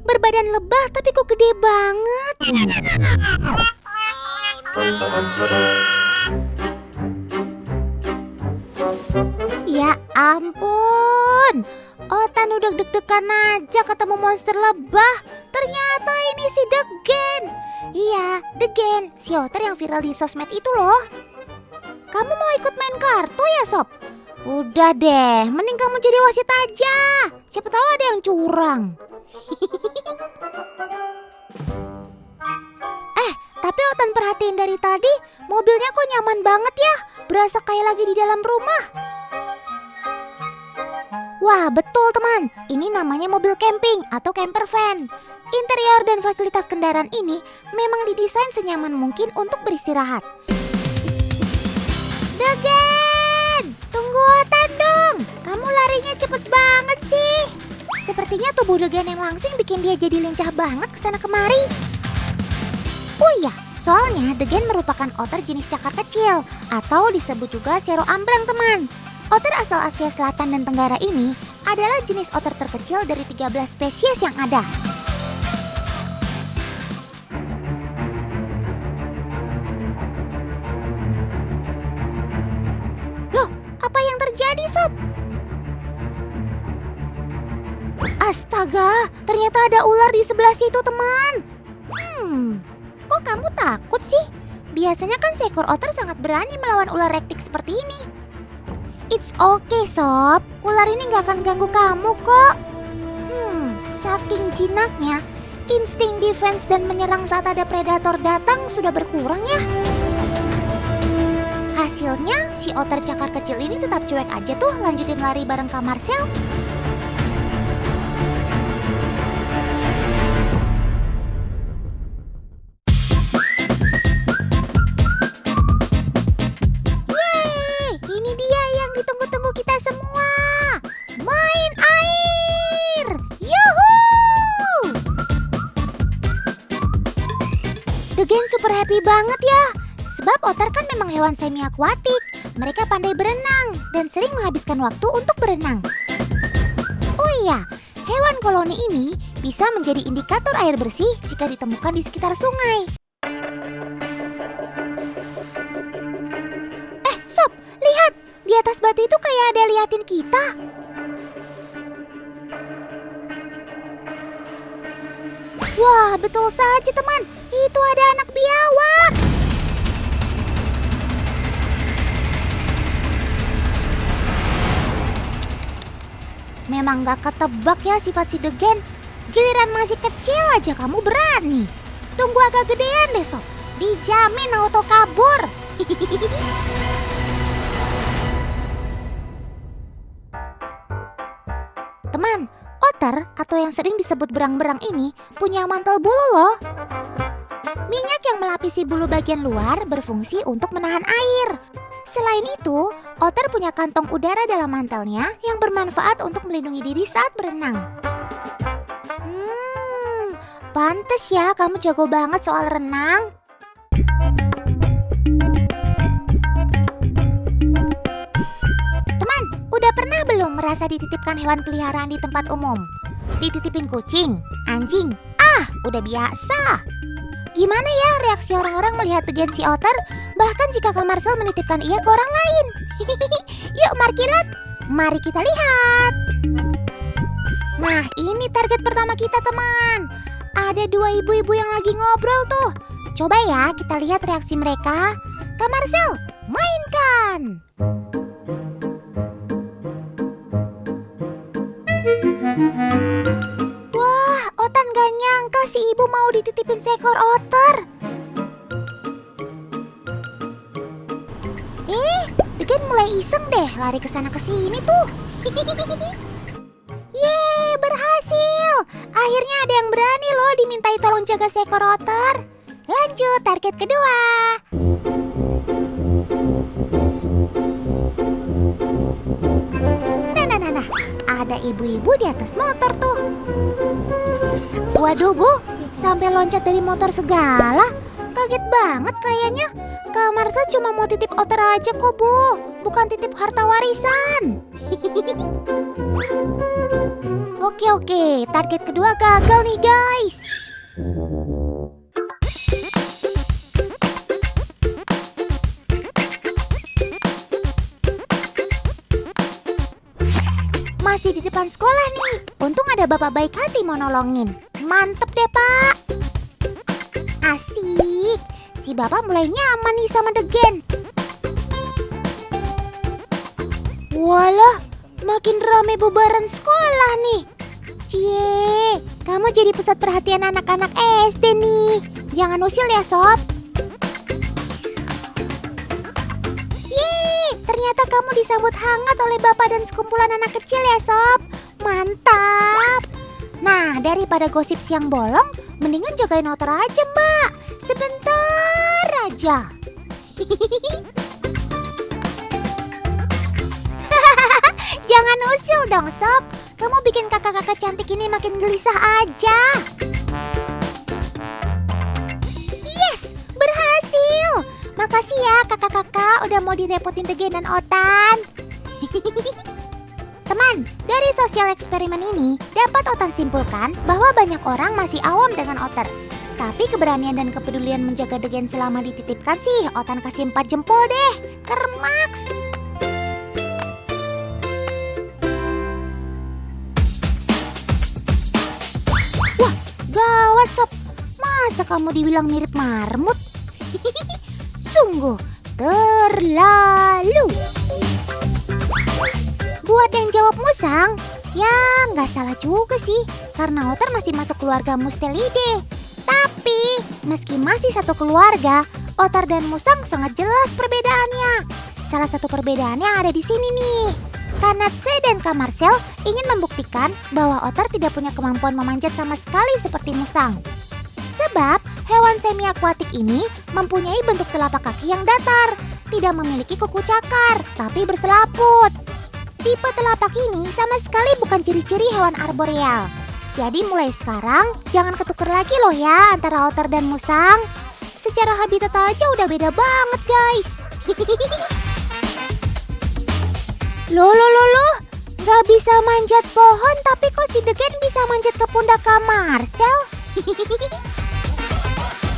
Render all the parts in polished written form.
berbadan lebah tapi kok gede banget. Ya ampun, Otan udah deg-degan aja ketemu monster lebah. Ternyata ini si Degen. Iya, Degen, si otter yang viral di sosmed itu loh. Kamu mau ikut main kartu ya, Sob? Udah deh, mending kamu jadi wasit aja. Siapa tahu ada yang curang. Tapi Otan perhatiin dari tadi, mobilnya kok nyaman banget ya. Berasa kayak lagi di dalam rumah. Wah, betul teman. Ini namanya mobil camping atau camper van. Interior dan fasilitas kendaraan ini memang didesain senyaman mungkin untuk beristirahat. Degen, tunggu Otan dong. Kamu larinya cepet banget sih. Sepertinya tubuh Degen yang langsing bikin dia jadi lincah banget kesana kemari. Oh iya, soalnya Degen merupakan otter jenis cakar kecil atau disebut juga sero ambrang teman. Otter asal Asia Selatan dan Tenggara ini adalah jenis otter terkecil dari 13 spesies yang ada. Loh, apa yang terjadi, Sob? Astaga, ternyata ada ular di sebelah situ, teman. Kok kamu takut sih? Biasanya kan seekor otter sangat berani melawan ular rektik seperti ini. It's okay, Sob. Ular ini gak akan ganggu kamu kok. Saking jinaknya, insting defense dan menyerang saat ada predator datang sudah berkurang ya. Hasilnya, si otter cakar kecil ini tetap cuek aja tuh lanjutin lari bareng Kak Marcel. Degen super happy banget ya, sebab otter kan memang hewan semi akuatik. Mereka pandai berenang dan sering menghabiskan waktu untuk berenang. Oh iya, hewan koloni ini bisa menjadi indikator air bersih jika ditemukan di sekitar sungai. Sob, lihat, di atas batu itu kayak ada liatin kita. Wah, betul saja teman, itu ada anak biawak. Memang gak ketebak ya sifat si Degen. Giliran masih kecil aja kamu berani. Tunggu agak gedean deh, Sob. Dijamin auto kabur. Teman, otter atau yang sering disebut berang-berang ini punya mantel bulu loh. Minyak yang melapisi bulu bagian luar berfungsi untuk menahan air. Selain itu, otter punya kantong udara dalam mantelnya yang bermanfaat untuk melindungi diri saat berenang. Pantes ya kamu jago banget soal renang. Teman, udah pernah belum merasa dititipkan hewan peliharaan di tempat umum? Dititipin kucing, anjing, udah biasa. Gimana ya reaksi orang-orang melihat Degen si otter? Bahkan jika Kak Marcel menitipkan ia ke orang lain. Yuk Markirat, mari kita lihat. Nah, ini target pertama kita teman. Ada 2 ibu-ibu yang lagi ngobrol tuh. Coba ya kita lihat reaksi mereka. Kak Marcel, mainkan. Wah, Otan gak nyangka si ibu mau dititipin seekor otter. Degen mulai iseng deh lari ke sana ke sini tuh. Yeay, berhasil. Akhirnya ada yang berani loh dimintai tolong jaga seekor otter. Lanjut target kedua. Nah, ada ibu-ibu di atas motor tuh. Waduh Bu, sampai loncat dari motor segala. Kaget banget kayaknya. Kak Marcel cuma mau titip otter aja kok Bu, bukan titip harta warisan. Oke, target kedua gagal nih guys. Masih di depan sekolah nih. Untung ada bapak baik hati mau nolongin. Mantep deh pak. Asik. Si bapak mulai nyaman nih sama Degen. Walah, makin rame bubaran sekolah nih. Cie, kamu jadi pusat perhatian anak-anak SD nih. Jangan usil ya sob. Ternyata kamu disambut hangat oleh bapak dan sekumpulan anak kecil ya sob. Mantap. Nah, daripada gosip siang bolong, mendingan jagain Otter aja mbak. Sebentar aja. Jangan usil dong sob. Kamu bikin kakak-kakak cantik ini makin gelisah aja. Yes, berhasil. Makasih ya kakak-kakak udah mau direpotin Degen dan Otan. Teman, dari sosial eksperimen ini dapat Otan simpulkan bahwa banyak orang masih awam dengan Otter. Tapi keberanian dan kepedulian menjaga Degen selama dititipkan sih Otan kasih 4 jempol deh. Kermaks. Wah, gawat sob. Masa kamu dibilang mirip marmut? Sungguh terlalu. Buat yang jawab musang, ya nggak salah juga sih, karena Otter masih masuk keluarga Mustelide. Tapi meski masih satu keluarga, Otter dan musang sangat jelas perbedaannya. Salah satu perbedaannya ada di sini nih. Kanatse dan Kak Marcel ingin membuktikan bahwa Otter tidak punya kemampuan memanjat sama sekali seperti musang. Sebab hewan semi-akuatik ini mempunyai bentuk telapak kaki yang datar, tidak memiliki kuku cakar, tapi berselaput. Tipe telapak ini sama sekali bukan ciri-ciri hewan arboreal. Jadi mulai sekarang jangan ketuker lagi loh ya antara Otter dan musang. Secara habitat aja udah beda banget guys. Loh, nggak bisa manjat pohon tapi kok si Degen bisa manjat ke pundak Kak Marcel?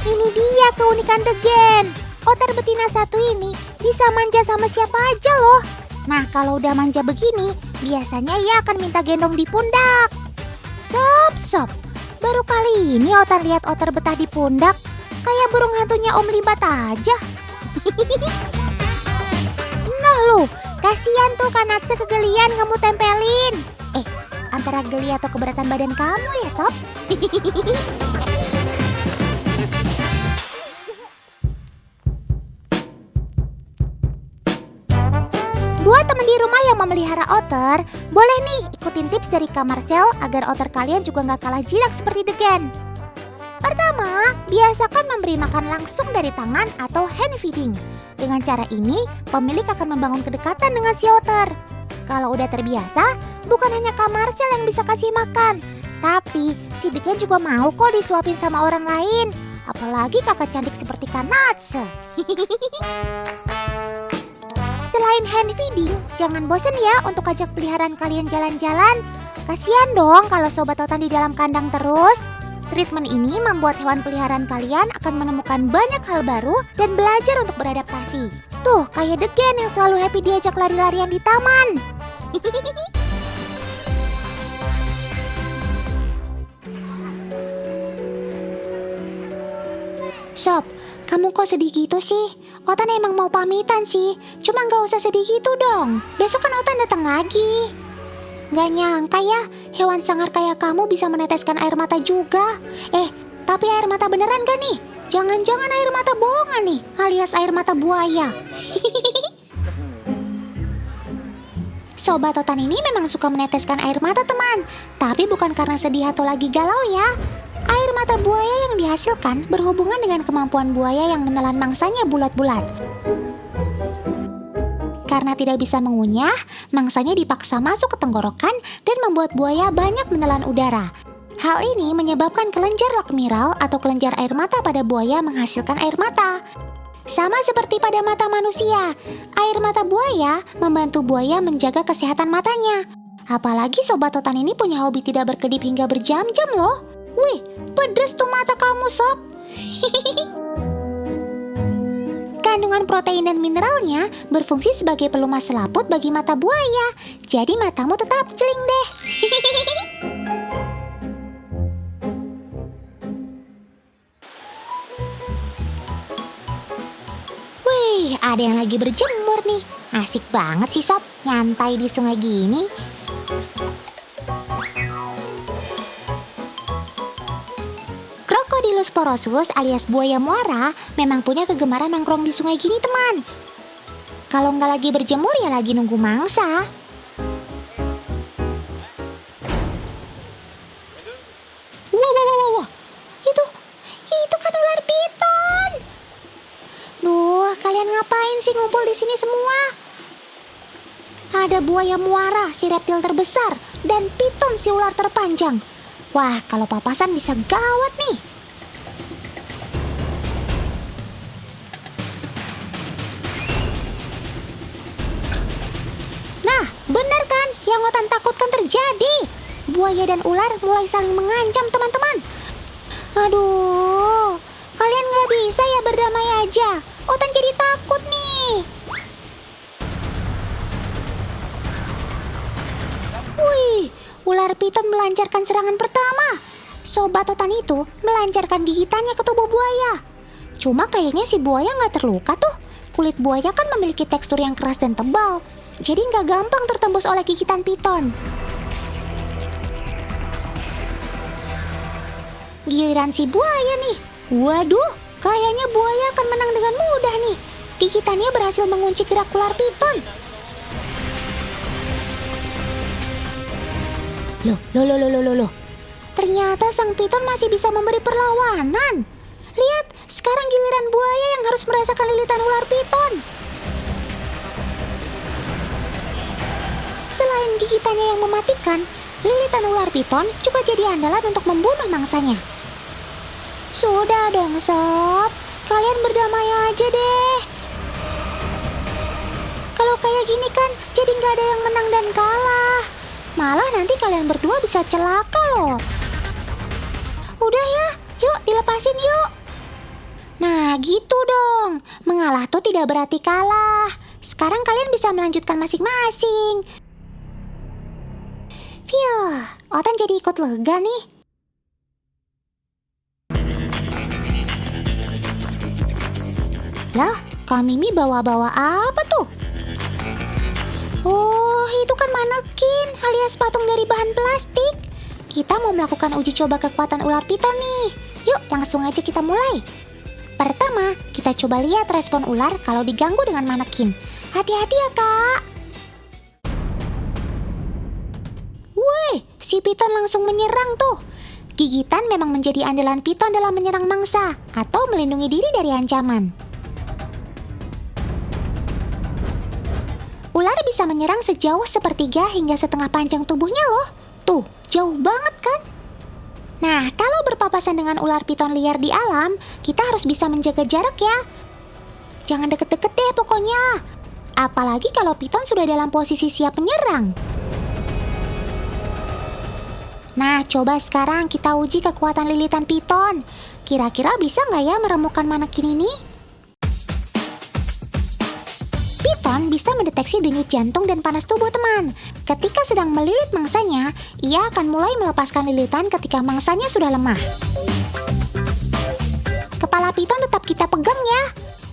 Ini dia keunikan Degen. Otter betina satu ini bisa manja sama siapa aja loh. Nah kalau udah manja begini, biasanya ia akan minta gendong di pundak. Sob, baru kali ini Otter lihat Otter betah di pundak. Kayak burung hantunya Om Libat aja. Nah lu, kasihan tuh Kanatse kegelian kamu tempelin. Antara geli atau keberatan badan kamu ya sob? Buat teman di rumah yang memelihara otter, boleh nih ikutin tips dari Kak Marcel agar otter kalian juga nggak kalah jinak seperti Degen. Pertama, biasakan memberi makan langsung dari tangan atau hand feeding. Dengan cara ini, pemilik akan membangun kedekatan dengan si otter. Kalau udah terbiasa, bukan hanya Kak Marcel yang bisa kasih makan, tapi si Degen juga mau kok disuapin sama orang lain. Apalagi kakak cantik seperti Kanatse. Selain hand feeding, jangan bosan ya untuk ajak peliharaan kalian jalan-jalan. Kasian dong kalau sobat otan di dalam kandang terus. Treatment ini membuat hewan peliharaan kalian akan menemukan banyak hal baru dan belajar untuk beradaptasi. Tuh, kayak Degen yang selalu happy diajak lari-larian di taman. Sob, kamu kok sedih gitu sih? Otan emang mau pamitan sih, cuma gak usah sedih gitu dong. Besok kan Otan datang lagi. Gak nyangka ya, hewan sangar kayak kamu bisa meneteskan air mata juga. Tapi air mata beneran gak nih? Jangan-jangan air mata bohongan nih, alias air mata buaya. Sobat Otan ini memang suka meneteskan air mata teman, tapi bukan karena sedih atau lagi galau ya. Air mata buaya yang dihasilkan berhubungan dengan kemampuan buaya yang menelan mangsanya bulat-bulat. Karena tidak bisa mengunyah, mangsanya dipaksa masuk ke tenggorokan dan membuat buaya banyak menelan udara. Hal ini menyebabkan kelenjar lakmiral atau kelenjar air mata pada buaya menghasilkan air mata. Sama seperti pada mata manusia, air mata buaya membantu buaya menjaga kesehatan matanya. Apalagi Sobat Totan ini punya hobi tidak berkedip hingga berjam-jam loh. Wih, pedes tuh mata kamu, Sob. Kandungan protein dan mineralnya berfungsi sebagai pelumas selaput bagi mata buaya. Jadi matamu tetap celing deh. Wih, ada yang lagi berjemur nih. Asik banget sih, Sob, nyantai di sungai gini. Crocodylus porosus alias buaya muara memang punya kegemaran nongkrong di sungai gini, teman. Kalau nggak lagi berjemur ya lagi nunggu mangsa. Wow. Itu kan ular piton. Duh, kalian ngapain sih ngumpul di sini semua? Ada buaya muara, si reptil terbesar, dan piton, si ular terpanjang. Wah, kalau papasan bisa gawat nih. Nah, benar kan yang Otan takutkan terjadi. Buaya dan ular mulai saling mengancam, teman-teman. Aduh, kalian nggak bisa ya berdamai aja. Otan jadi takut nih. Wih, ular piton melancarkan serangan pertama. Sobat Totan itu melancarkan gigitannya ke tubuh buaya. Cuma kayaknya si buaya nggak terluka tuh. Kulit buaya kan memiliki tekstur yang keras dan tebal, jadi nggak gampang tertembus oleh gigitan piton. Giliran si buaya nih. Waduh, kayaknya buaya akan menang dengan mudah nih. Gigitannya berhasil mengunci gerak ular piton. Loh. Ternyata sang piton masih bisa memberi perlawanan. Lihat, sekarang giliran buaya yang harus merasakan lilitan ular piton. Selain gigitannya yang mematikan, lilitan ular piton juga jadi andalan untuk membunuh mangsanya. Sudah dong, Sob. Kalian berdamai aja deh. Kalau kayak gini kan jadi nggak ada yang menang dan kalah. Malah nanti kalian berdua bisa celaka loh. Udah ya, yuk dilepasin yuk. Nah gitu dong, mengalah tuh tidak berarti kalah. Sekarang kalian bisa melanjutkan masing-masing. Phew, Otan jadi ikut lega nih. Lah, Kak Mimi bawa-bawa apa tuh? Oh, itu kan manekin alias patung dari bahan plastik. Kita mau melakukan uji coba kekuatan ular piton nih. Yuk, langsung aja kita mulai. Pertama, kita coba lihat respon ular kalau diganggu dengan manekin. Hati-hati ya, Kak. Wih, si piton langsung menyerang tuh. Gigitan memang menjadi andalan piton dalam menyerang mangsa atau melindungi diri dari ancaman. Ular bisa menyerang sejauh sepertiga hingga setengah panjang tubuhnya loh. Tuh, jauh banget kan? Nah, kalau berpapasan dengan ular piton liar di alam, kita harus bisa menjaga jarak ya. Jangan deket-deket deh pokoknya. Apalagi kalau piton sudah dalam posisi siap menyerang. Nah, coba sekarang kita uji kekuatan lilitan piton. Kira-kira bisa nggak ya meremukkan manekin ini? Piton bisa mendeteksi denyut jantung dan panas tubuh, teman. Ketika sedang melilit mangsanya, ia akan mulai melepaskan lilitan ketika mangsanya sudah lemah. Kepala piton tetap kita pegang ya.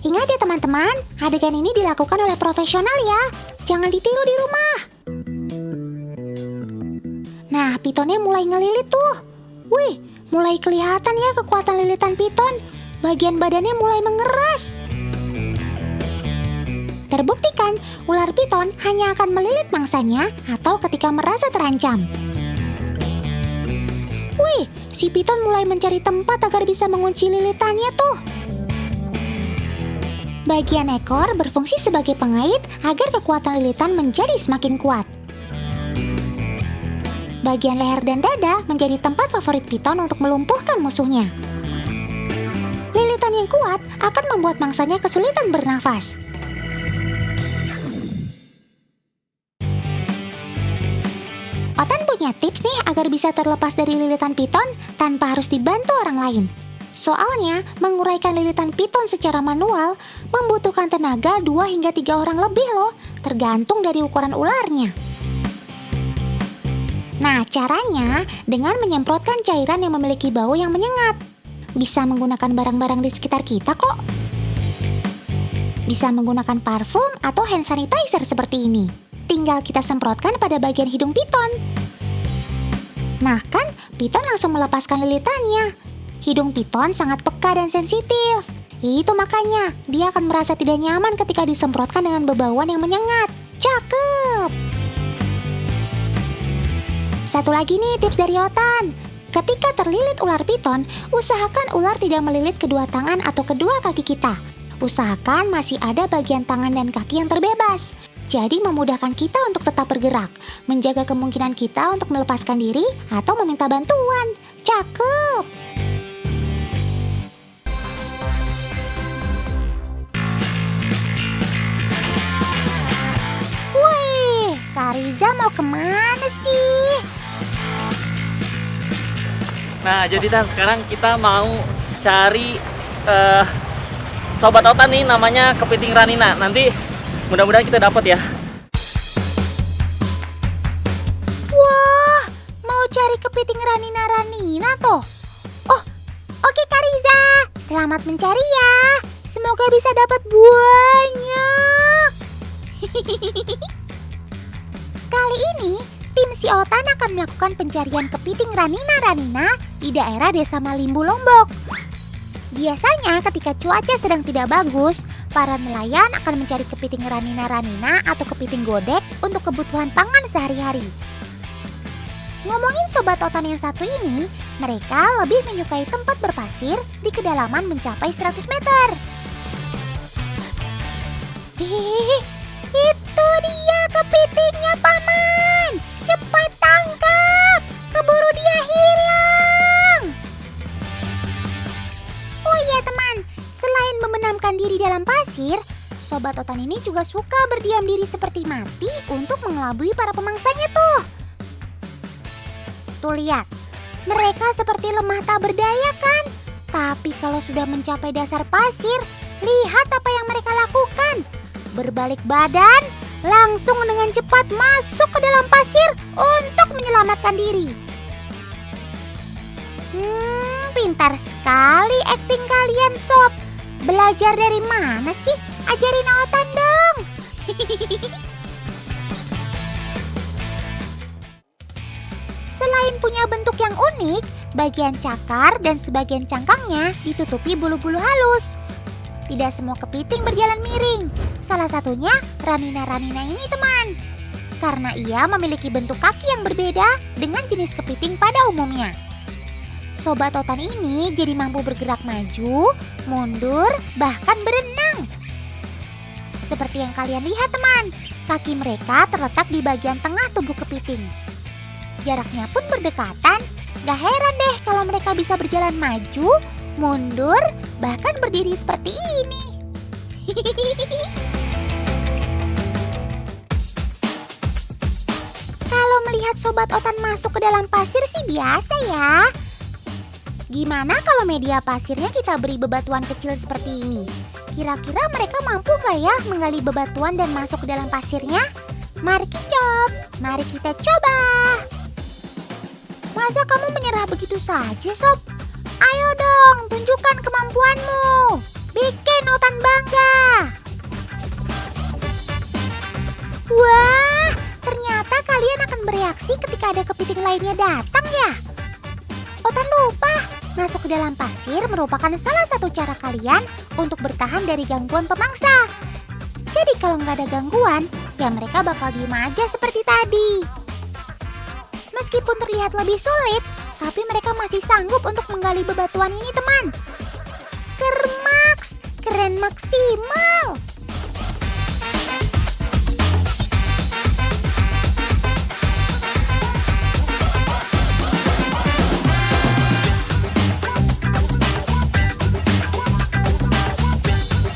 Ingat ya teman-teman, adegan ini dilakukan oleh profesional ya. Jangan ditiru di rumah. Nah, pitonnya mulai ngelilit tuh. Wih, mulai kelihatan ya kekuatan lilitan piton. Bagian badannya mulai mengeras. Terbuktikan, ular piton hanya akan melilit mangsanya atau ketika merasa terancam. Wih, si piton mulai mencari tempat agar bisa mengunci lilitannya tuh. Bagian ekor berfungsi sebagai pengait agar kekuatan lilitan menjadi semakin kuat. Bagian leher dan dada menjadi tempat favorit piton untuk melumpuhkan musuhnya. Lilitan yang kuat akan membuat mangsanya kesulitan bernafas. Otan punya tips nih agar bisa terlepas dari lilitan piton tanpa harus dibantu orang lain. Soalnya, menguraikan lilitan piton secara manual membutuhkan tenaga 2 hingga 3 orang lebih loh, tergantung dari ukuran ularnya. Nah, caranya dengan menyemprotkan cairan yang memiliki bau yang menyengat. Bisa menggunakan barang-barang di sekitar kita kok. Bisa menggunakan parfum atau hand sanitizer seperti ini. Tinggal kita semprotkan pada bagian hidung piton. Nah kan, piton langsung melepaskan lilitannya. Hidung piton sangat peka dan sensitif. Itu makanya dia akan merasa tidak nyaman ketika disemprotkan dengan bebauan yang menyengat. Cakep! Satu lagi nih tips dari Otan. Ketika terlilit ular piton, usahakan ular tidak melilit kedua tangan atau kedua kaki kita. Usahakan masih ada bagian tangan dan kaki yang terbebas. Jadi memudahkan kita untuk tetap bergerak, menjaga kemungkinan kita untuk melepaskan diri atau meminta bantuan. Cakep! Wih, Kak Riza mau kemana sih? Nah, jadi Tan, sekarang kita mau cari sobat Otan nih, namanya kepiting ranina. Nanti mudah-mudahan kita dapat ya. Wah, mau cari kepiting ranina toh. Oh, oke Kak Riza. Selamat mencari ya. Semoga bisa dapat banyak. Kali ini, tim si Otan akan melakukan pencarian kepiting ranina di daerah Desa Malimbu, Lombok. Biasanya ketika cuaca sedang tidak bagus, para nelayan akan mencari kepiting ranina atau kepiting godek untuk kebutuhan pangan sehari-hari. Ngomongin sobat Otan yang satu ini, mereka lebih menyukai tempat berpasir di kedalaman mencapai 100 meter. Hihihi, itu dia kepitingnya, Paman! Cepat tangkap! Keburu dia hilang! Oh iya teman, selain membenamkan diri dalam pasir, sobat Otan ini juga suka berdiam diri seperti mati untuk mengelabui para pemangsanya tuh. Tuh lihat, mereka seperti lemah tak berdaya kan? Tapi kalau sudah mencapai dasar pasir, lihat apa yang mereka lakukan. Berbalik badan, langsung dengan cepat masuk ke dalam pasir untuk menyelamatkan diri. Pintar sekali akting kalian sob. Belajar dari mana sih? Ajarin Otan dong. Selain punya bentuk yang unik, bagian cakar dan sebagian cangkangnya ditutupi bulu-bulu halus. Tidak semua kepiting berjalan miring. Salah satunya ranina ini teman. Karena ia memiliki bentuk kaki yang berbeda dengan jenis kepiting pada umumnya. Sobat Otan ini jadi mampu bergerak maju, mundur, bahkan berenang. Seperti yang kalian lihat teman, kaki mereka terletak di bagian tengah tubuh kepiting. Jaraknya pun berdekatan, gak heran deh kalau mereka bisa berjalan maju, mundur, bahkan berdiri seperti ini. Kalau melihat sobat Otan masuk ke dalam pasir sih biasa ya. Gimana kalau media pasirnya kita beri bebatuan kecil seperti ini? Kira-kira mereka mampu gak ya menggali bebatuan dan masuk ke dalam pasirnya? Mari kicop, mari kita coba. Masa kamu menyerah begitu saja, Sob? Ayo dong, tunjukkan kemampuanmu. Bikin Otan bangga. Wah, ternyata kalian akan bereaksi ketika ada kepiting lainnya datang ya? Otan lupa, masuk ke dalam pasir merupakan salah satu cara kalian untuk bertahan dari gangguan pemangsa. Jadi kalau nggak ada gangguan, ya mereka bakal diem aja seperti tadi. Meskipun terlihat lebih sulit, tapi mereka masih sanggup untuk menggali bebatuan ini teman. Kermaks, keren maksimal.